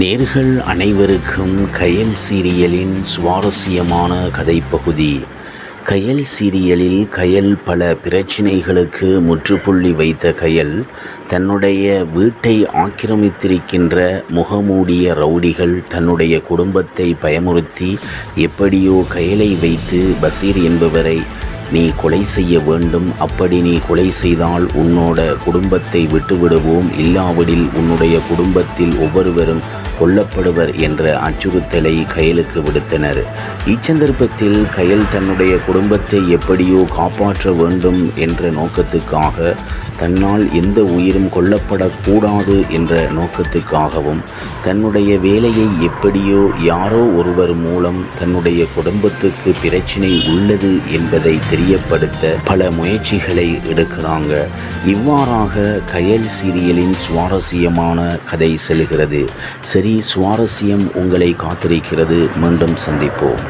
நேர்கள் அனைவருக்கும் கயல் சீரியலின் சுவாரஸ்யமான கதைப்பகுதி. கயல் சீரியலில் கயல் பல பிரச்சினைகளுக்கு முற்றுப்புள்ளி வைத்த கயல் தன்னுடைய வீட்டை ஆக்கிரமித்திருக்கின்ற முகமூடிய ரவுடிகள் தன்னுடைய குடும்பத்தை பயமுறுத்தி எப்படியோ கயலை வைத்து பசீர் என்பவரை நீ கொலை செய்ய வேண்டும், அப்படி நீ கொலை செய்தால் உன்னோட குடும்பத்தை விட்டுவிடுவோம், இல்லாவிடில் உன்னுடைய குடும்பத்தில் ஒவ்வொருவரும் கொல்லப்படுவர் என்ற அச்சுறுத்தலை கயலுக்கு விடுத்தனர். இச்சந்தர்ப்பத்தில் கயல் தன்னுடைய குடும்பத்தை எப்படியோ காப்பாற்ற வேண்டும் என்ற நோக்கத்துக்காக, தன்னால் எந்த உயிரும் கொல்லப்படக்கூடாது என்ற நோக்கத்துக்காகவும், தன்னுடைய வேலையை எப்படியோ யாரோ ஒருவர் மூலம் தன்னுடைய குடும்பத்துக்கு பிரச்சினை உள்ளது என்பதை தெரியப்படுத்த பல முயற்சிகளை எடுக்கிறாங்க. இவ்வாறாக கயல் சீரியலின் சுவாரஸ்யமான கதை செல்கிறது. சரி, சுவாரஸ்யம் உங்களை காத்திருக்கிறது. மீண்டும் சந்திப்போம்.